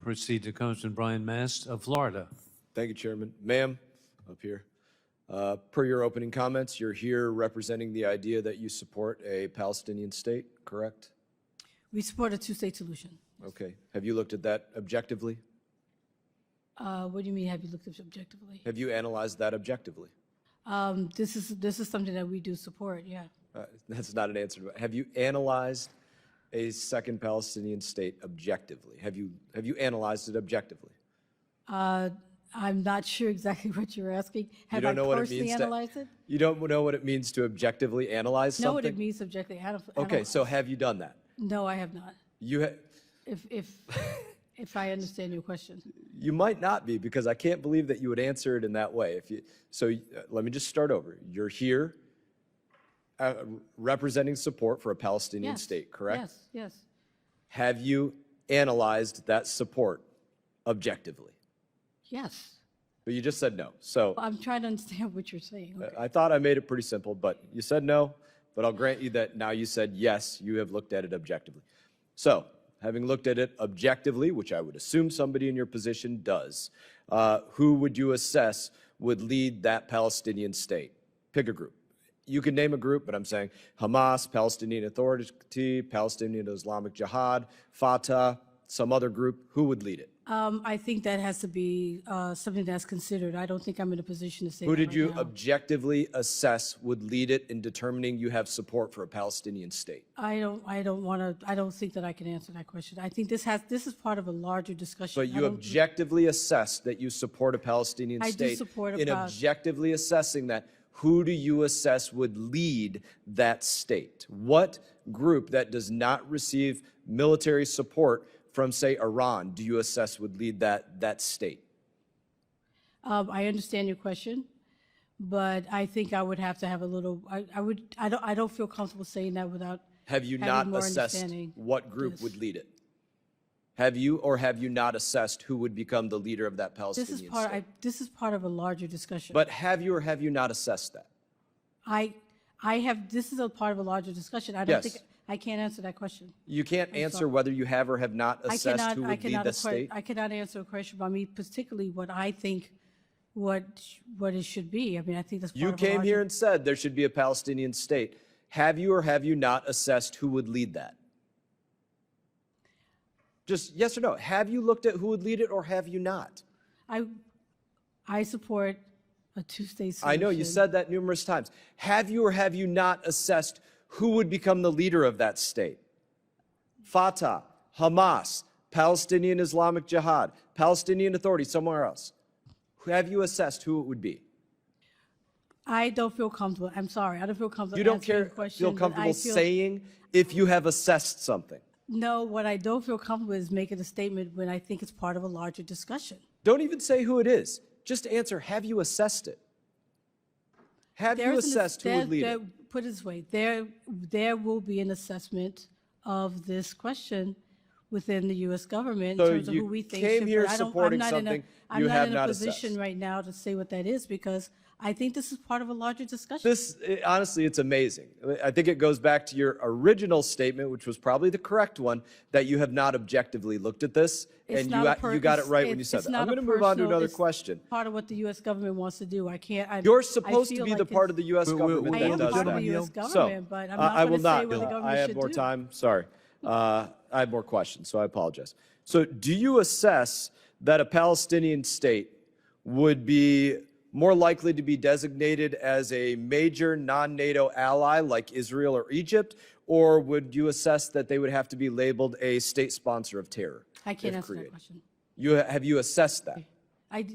proceed to Congressman Brian Mast of Florida. Thank you, Chairman. Ma'am, up here. Per your opening comments, you're here representing the idea that you support a Palestinian state, correct? We support a two-state solution. Okay. Have you looked at that objectively? What do you mean, have you looked at it objectively? Have you analyzed that objectively? This is something that we do support, yeah. That's not an answer. Have you analyzed a second Palestinian state objectively? Have you analyzed it objectively? I'm not sure exactly what you're asking. Have don't I know what it personally means analyzed it? You don't know what it means to objectively analyze something? Know what it means objectively. Okay, so have you done that? No, I have not. You If I understand your question. You might not be, because I can't believe that you would answer it in that way. Let me just start over. You're here representing support for a Palestinian state, correct? Yes, yes. Have you analyzed that support objectively? Yes. But you just said no. So I'm trying to understand what you're saying. Okay. I thought I made it pretty simple, but you said no. But I'll grant you that now you said yes, you have looked at it objectively. So, having looked at it objectively, which I would assume somebody in your position does, who would you assess would lead that Palestinian state? Pick a group. You can name a group, but I'm saying Hamas, Palestinian Authority, Palestinian Islamic Jihad, Fatah, some other group. Who would lead it? I think that has to be something that's considered. I don't think I'm in a position to say Who that did right you now. objectively assess would lead it in determining you have support for a Palestinian state? I don't think that I can answer that question. I think this is part of a larger discussion. But you objectively assessed that you support a Palestinian I do state. support a In objectively assessing that, who do you assess would lead that state? What group that does not receive military support from, say, Iran, do you assess would lead that state? I understand your question, but I think I would have to have a little. I don't feel comfortable saying that without. Have you having not more assessed understanding. what group Yes. would lead it? Have you or have you not assessed who would become the leader of that This Palestinian is part. state? This is part of a larger discussion. But have you or have you not assessed that? I have. This is a part of a larger discussion. I don't think I can't answer that question. You can't answer whether you have or have not assessed who would lead the state? I cannot answer a question about me, particularly what I think, what it should be. I mean, I think that's part You of a came larger. here and said there should be a Palestinian state. Have you or have you not assessed who would lead that? Just yes or no. Have you looked at who would lead it or have you not? I support a two-state solution. I know you said that numerous times. Have you or have you not assessed who would become the leader of that state? Fatah, Hamas, Palestinian Islamic Jihad, Palestinian Authority, somewhere else. Have you assessed who it would be? I don't feel comfortable. I'm sorry. I don't feel comfortable You don't answering the question. feel but comfortable I feel, saying if you have assessed something. No, what I don't feel comfortable is making a statement when I think it's part of a larger discussion. Don't even say who it is. Just answer, have you assessed it? Have you assessed who would lead it? Put it this way, there will be an assessment of this question within the U.S. government in So terms of you who we think came should. here but supporting I'm something not you have in a not position assessed. right now to say what that is because I think this is part of a larger discussion. Honestly, it's amazing. I think it goes back to your original statement, which was probably the correct one, that you have not objectively looked at this, and you got it right when you said that. I'm going to move on to another question. Part of what the U.S. government wants to do. I can't. You're supposed to be the part of the U.S. government I that am does part of that. the U.S. So, government, but I'm not I going will to say not. what the government I have should more do. time. Sorry. I have more questions, so I apologize. So do you assess that a Palestinian state would be more likely to be designated as a major non-NATO ally like Israel or Egypt, or would you assess that they would have to be labeled a state sponsor of terror? I can't if answer created? that question. Have you assessed that?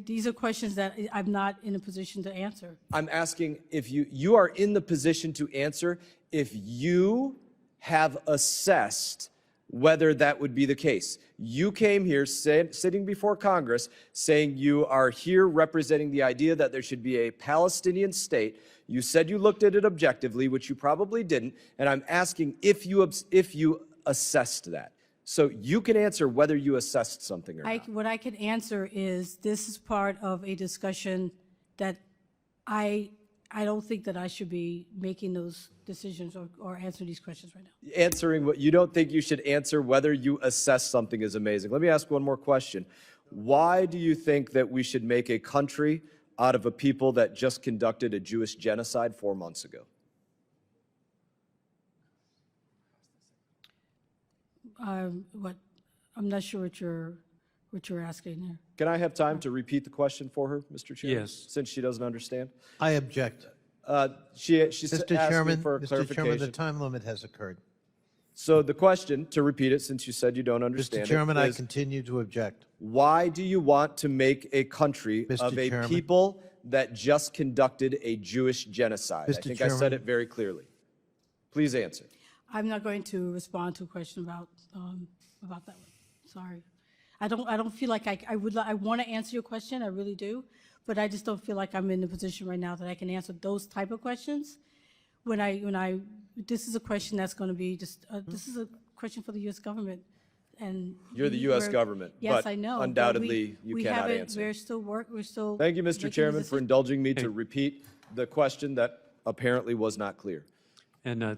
These are questions that I'm not in a position to answer. I'm asking if you are in the position to answer if you have assessed whether that would be the case. You came here sitting before Congress saying you are here representing the idea that there should be a Palestinian state. You said you looked at it objectively, which you probably didn't, and I'm asking if you assessed that. So you can answer whether you assessed something or not. What I can answer is this is part of a discussion that I I don't think that I should be making those decisions or answering these questions right now. Answering what you don't think you should answer, whether you assess something is amazing. Let me ask one more question. Why do you think that we should make a country out of a people that just conducted a Jewish genocide 4 months ago? I'm not sure what you're asking there. Can I have time to repeat the question for her, Mr. Chairman? Yes. Since she doesn't understand. I object. She Mr. asked Chairman, me for a Mr. clarification. Chairman, the time limit has occurred. So the question, to repeat it, since you said you don't understand Mr. Chairman, it, I is, continue to object. why do you want to make a country Mr. of a Chairman. people that just conducted a Jewish genocide? I Mr. think I said Chairman. it very clearly. Please answer. I'm not going to respond to a question about that one. Sorry. I don't feel like I want to answer your question, I really do, but I just don't feel like I'm in the position right now that I can answer those type of questions. This is a question that's going to be just, this is a question for the U.S. government, and. You're the U.S. government, Yes, but I know. but undoubtedly you we cannot haven't- answer. We're still. Thank you, Mr. making the Chairman, for decision. indulging me to repeat the question that apparently was not clear. And